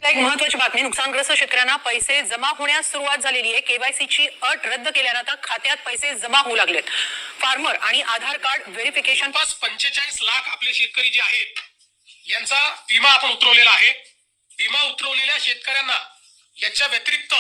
एक महत्वाची बातमी, नुकसानग्रस्त शेतकऱ्यांना पैसे जमा होण्यास सुरुवात झालेली आहे। केवायसीची अट रद्द केल्यानं आता खात्यात पैसे जमा होऊ लागलेत। फार्मर आणि आधार कार्ड व्हेरिफिकेशन पास 45 लाख आपले शेतकरी जे आहेत यांचा विमा आपण उतरवलेला आहे। विमा उतरवलेल्या शेतकऱ्यांना याच्या व्यतिरिक्त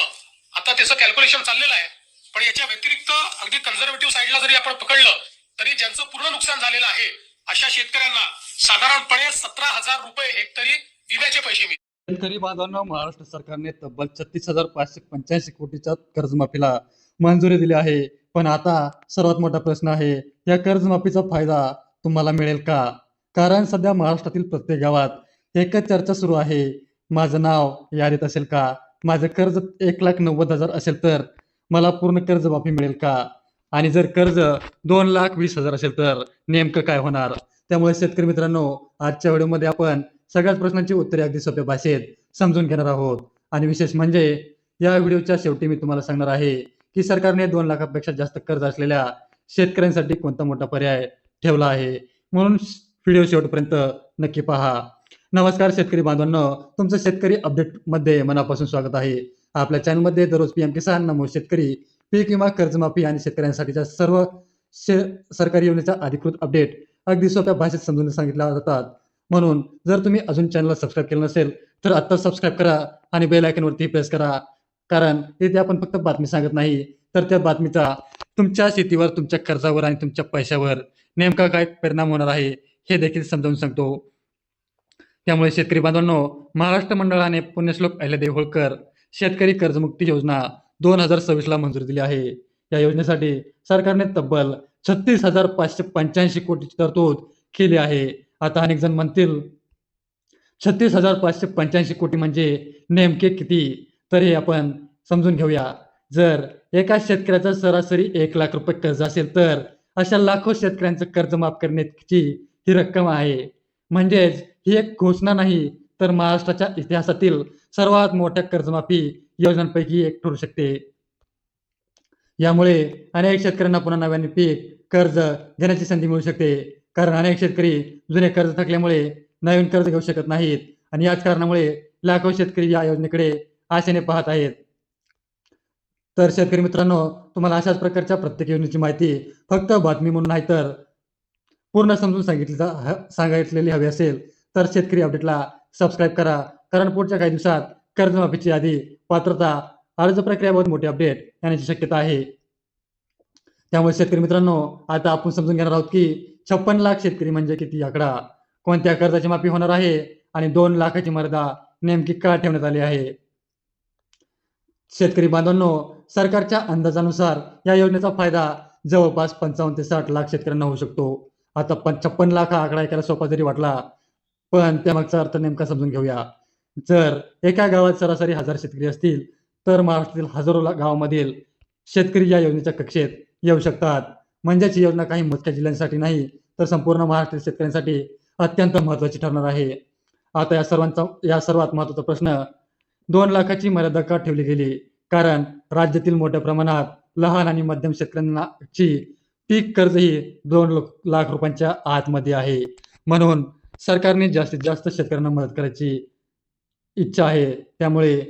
आता त्याचं कॅल्क्युलेशन चाललेलं आहे, पण याच्या व्यतिरिक्त अगदी कन्झर्वेटिव्ह साईडला जरी आपण पकडलं तरी ज्यांचं पूर्ण नुकसान झालेलं आहे अशा शेतकऱ्यांना साधारणपणे 17,000 रुपये हेक्टरी विम्याचे पैसे मिळतात। शेतकरी बांधवांना महाराष्ट्र सरकारने तब्बल 36,585 कोटीच्या कर्जमाफीला मंजुरी दिली आहे। पण आता सर्वात मोठा प्रश्न आहे, या कर्जमाफीचा फायदा तुम्हाला मिळेल का? कारण सध्या महाराष्ट्रातील प्रत्येक गावात एकच चर्चा सुरू आहे, माझं नाव यादीत असेल का? माझं कर्ज 1,90,000 असेल तर मला पूर्ण कर्जमाफी मिळेल का? आणि जर कर्ज 2,20,000 असेल तर नेमकं काय होणार? त्यामुळे शेतकरी मित्रांनो, आजच्या व्हिडिओमध्ये आपण सगळ्याच प्रश्नांची उत्तरे अगदी सोप्या भाषेत समजून घेणार आहोत। आणि विशेष म्हणजे या व्हिडिओच्या शेवटी मी तुम्हाला सांगणार आहे की सरकारने 2 लाखापेक्षा जास्त कर्ज असलेल्या शेतकऱ्यांसाठी कोणता मोठा पर्याय ठेवला आहे। म्हणून व्हिडिओ शेवटपर्यंत नक्की पहा। नमस्कार शेतकरी बांधवांनो, तुमचं शेतकरी अपडेटमध्ये मनापासून स्वागत आहे। आपल्या चॅनलमध्ये दररोज पीएम किसान, नमो शेतकरी, पीक विमा, कर्जमाफी आणि शेतकऱ्यांसाठीच्या सर्व सरकारी योजनेचा अधिकृत अपडेट अगदी सोप्या भाषेत समजून सांगितल्या जातात। म्हणून जर तुम्ही अजून चॅनलला सबस्क्राईब केलं नसेल तर आता सबस्क्राईब करा आणि बेल आयकॉनवरती प्रेस करा, कारण इथे आपण फक्त बातमी सांगत नाही तर त्या बातमीचा तुमच्या शेतीवर, तुमच्या कर्जावर आणि तुमच्या पैशावर नेमका काय परिणाम होणार आहे हे देखील समजावून सांगतो। त्यामुळे शेतकरी बांधवांनो, महाराष्ट्र मंडळाने पुण्यश्लोक अहिल्यादेवी होळकर शेतकरी कर्जमुक्ती योजना 2026ला मंजुरी दिली आहे। या योजनेसाठी सरकारने तब्बल 36,585 कोटीची तरतूद केली आहे। आता अनेक जण म्हणतील 36,585 कोटी म्हणजे नेमके किती? तर हे आपण समजून घेऊया। जर एका शेतकऱ्याचा सरासरी 1 लाख रुपये कर्ज असेल तर अशा लाखो शेतकऱ्यांचं कर्ज माफ करण्याची ही रक्कम आहे। म्हणजेच ही एक घोषणा नाही तर महाराष्ट्राच्या इतिहासातील सर्वात मोठ्या कर्जमाफी योजनांपैकी एक ठरू शकते। यामुळे अनेक शेतकऱ्यांना पुन्हा नव्याने पीक कर्ज घेण्याची संधी मिळू शकते, कारण अनेक शेतकरी जुने कर्ज थकल्यामुळे नवीन कर्ज घेऊ शकत नाहीत आणि याच कारणामुळे लाखो शेतकरी या योजनेकडे आशेने पाहत आहेत। तर शेतकरी मित्रांनो, तुम्हाला अशाच प्रकारच्या प्रत्येक योजनेची माहिती फक्त बातमी म्हणून नाही तर पूर्ण समजून सांगितलेली हवी असेल तर शेतकरी अपडेटला सबस्क्राईब करा, कारण पुढच्या काही दिवसात कर्जमाफीची यादी, पात्रता, अर्ज प्रक्रियाबाबत मोठे अपडेट येण्याची शक्यता आहे। त्यामुळे शेतकरी मित्रांनो, आता आपण समजून घेणार आहोत की 56 लाख शेतकरी म्हणजे किती आकडा, कोणत्या कर्जाची माफी होणार आहे आणि 2 लाखाची मर्यादा नेमकी का ठेवण्यात आली आहे। शेतकरी बांधवांनो, सरकारच्या अंदाजानुसार या योजनेचा फायदा जवळपास 55 ते 60 लाख शेतकऱ्यांना होऊ शकतो। आता 56 लाख हा आकडा ऐकायला सोपा जरी वाटला, पण त्यामागचा अर्थ नेमका समजून घेऊया। जर एका गावात सरासरी 1000 शेतकरी असतील तर महाराष्ट्रातील हजारो गावामधील शेतकरी या योजनेच्या कक्षेत येऊ शकतात। म्हणजेच ही योजना काही मोजक्या जिल्ह्यांसाठी नाही तर संपूर्ण महाराष्ट्रातील शेतकऱ्यांसाठी अत्यंत महत्त्वाची ठरणार आहे। आता या सर्वात महत्त्वाचा प्रश्न, 2 लाखाची मर्यादा का ठेवली गेली? कारण राज्यातील मोठ्या प्रमाणात लहान आणि मध्यम शेतकऱ्यांची पीक कर्ज ही 2 लाख रुपयांच्या आतमध्ये आहे। म्हणून सरकारने जास्तीत जास्त शेतकऱ्यांना मदत करायची इच्छा आहे। त्यामुळे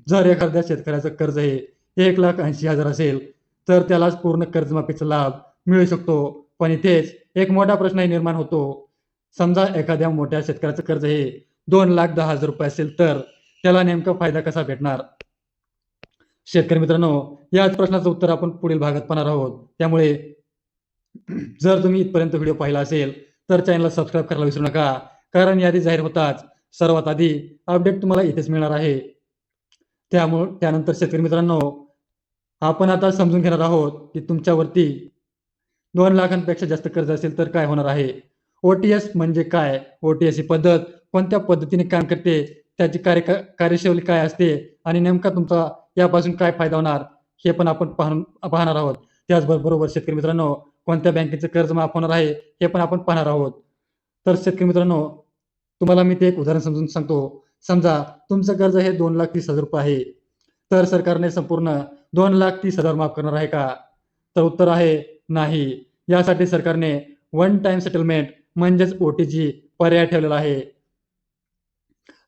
जर एखाद्या शेतकऱ्याचं कर्ज हे 1,80,000 असेल तर त्यालाच पूर्ण कर्जमाफीचा लाभ मिळू शकतो। पण इथेच एक मोठा प्रश्नही निर्माण होतो, समजा एखाद्या मोठ्या शेतकऱ्याचं कर्ज हे 2,10,000 रुपये असेल तर त्याला नेमका फायदा कसा भेटणार? शेतकरी मित्रांनो, याच प्रश्नाचं उत्तर आपण पुढील भागात पाहणार आहोत। त्यामुळे जर तुम्ही इथपर्यंत व्हिडिओ पाहिला असेल तर चॅनलला सबस्क्राईब करायला विसरू नका, कारण यादी जाहीर होताच सर्वात आधी अपडेट तुम्हाला इथेच मिळणार आहे। त्यानंतर शेतकरी मित्रांनो, आपण आता समजून घेणार आहोत की तुमच्यावरती 2 लाखांपेक्षा जास्त कर्ज असेल तर काय होणार आहे। ओटीएस म्हणजे काय, ओटीएस ही पद्धत कोणत्या पद्धतीने काम करते, त्याची कार्यशैली काय असते आणि नेमका तुमचा यापासून काय फायदा होणार हे पण आपण पाहणार आहोत। त्याचबरोबर शेतकरी मित्रांनो, कोणत्या बँकेचं कर्ज माफ होणार आहे हे पण आपण पाहणार आहोत। तर शेतकरी मित्रांनो, तुम्हाला मी ते एक उदाहरण समजून सांगतो। समजा तुमचं कर्ज हे 2,30,000 रुपये आहे, तर सरकारने संपूर्ण 2,30,000 माफ करणार आहे का? तर उत्तर आहे नाही। यासाठी सरकारने वन टाइम सेटलमेंट म्हणजेच ओटीजी पर्याय ठेवलेला आहे।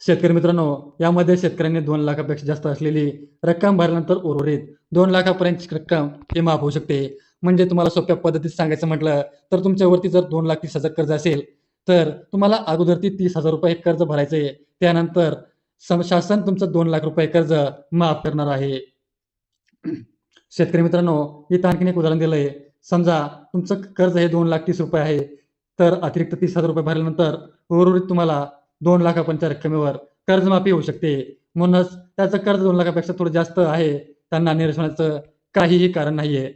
शेतकरी मित्रांनो, यामध्ये शेतकऱ्यांनी 2 लाखापेक्षा जास्त असलेली रक्कम भरल्यानंतर उर्वरित 2 लाखापर्यंतची रक्कम ही माफ होऊ शकते. म्हणजे तुम्हाला सोप्या पद्धतीत सांगायचं म्हटलं तर तुमच्यावरती जर 2,30,000 कर्ज असेल, तर तुम्हाला अगोदर ती ₹30,000 कर्ज भरायचं आहे. त्यानंतर शासन तुमचं 2 लाख रुपये कर्ज माफ करणार आहे. शेतकरी मित्रांनो, इथं आणखीन एक उदाहरण दिलंय. समजा तुमचं कर्ज हे ₹2,30,000 आहे. तर अतिरिक्त ₹30,000 भरल्यानंतर उर्वरित तुम्हाला 2 लाखापर्यंतच्या रकमेवर कर्जमाफी होऊ शकते. म्हणूनच त्याचं कर्ज 2 लाखापेक्षा थोडं जास्त आहे. त्यांना निराश होण्याचं काहीही कारण नाहीये.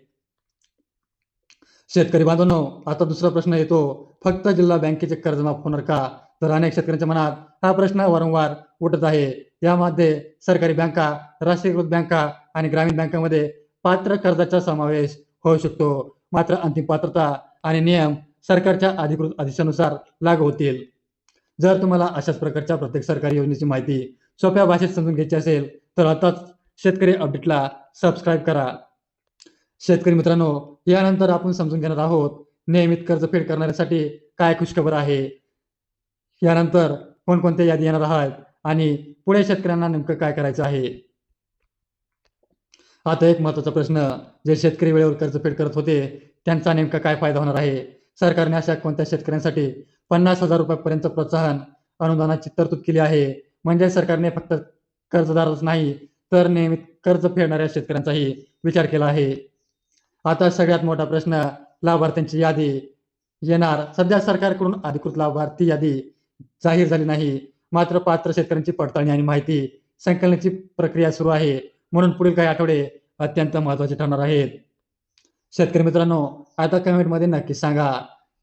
शेतकरी बांधवांनो, आता दुसरा प्रश्न येतो, फक्त जिल्हा बँकेचे कर्ज माफ होणार का? तर अनेक शेतकऱ्यांच्या मनात हा प्रश्न वारंवार उठत आहे. यामध्ये सरकारी बँका, राष्ट्रीयकृत बँका आणि ग्रामीण बँकांमध्ये पात्र कर्जाचा समावेश होऊ शकतो. मात्र अंतिम पात्रता आणि नियम सरकारच्या अधिकृत आदेशानुसार लागू होतील. जर तुम्हाला अशाच प्रकारच्या प्रत्येक सरकारी योजनेची माहिती सोप्या भाषेत समजून घ्यायची असेल, तर आताच शेतकरी अपडेटला सबस्क्राईब करा. शेतकरी मित्रांनो, यानंतर आपण समजून घेणार आहोत नियमित कर्जफेड करणाऱ्यांसाठी काय खुशखबर आहे. यानंतर कोणकोणत्या यादी येणार आहेत आणि पुढे शेतकऱ्यांना नेमकं काय करायचं आहे. आता एक महत्त्वाचा प्रश्न, जे शेतकरी वेळेवर कर्जफेड करत होते त्यांचा नेमका काय फायदा होणार आहे. सरकारने अशा कोणत्या शेतकऱ्यांसाठी ₹50,000 पर्यंत प्रोत्साहन अनुदानाची तरतूद केली आहे. म्हणजे सरकारने फक्त कर्जदारच नाही तर नियमित कर्ज फेडणाऱ्या शेतकऱ्यांचाही विचार केला आहे. आता सगळ्यात मोठा प्रश्न, लाभार्थ्यांची यादी येणार. सध्या सरकारकडून अधिकृत लाभार्थी यादी जाहीर झाली नाही. मात्र पात्र शेतकऱ्यांची पडताळणी आणि माहिती संकलनाची प्रक्रिया सुरू आहे. म्हणून पुढील काही आठवडे अत्यंत महत्त्वाचे ठरणार आहेत. शेतकरी मित्रांनो, आता कमेंटमध्ये नक्की सांगा,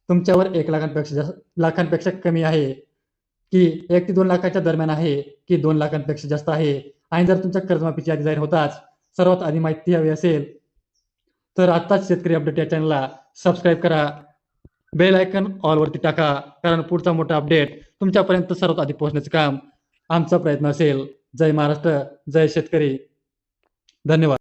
तुमच्यावर 1 लाखांपेक्षा कमी आहे की 1 ते 2 लाखाच्या दरम्यान आहे की 2 लाखांपेक्षा जास्त आहे. आणि जर तुमच्या कर्जमाफीची यादी जाहीर होताच सर्वात आधी माहिती हवी असेल तर आत्ताच शेतकरी अपडेट या चॅनलला सबस्क्राईब करा. बेल आयकन ऑलवरती टाका, कारण पुढचा मोठा अपडेट तुमच्यापर्यंत सर्वात आधी पोहोचण्याचं काम आमचा प्रयत्न असेल. जय महाराष्ट्र, जय शेतकरी. धन्यवाद.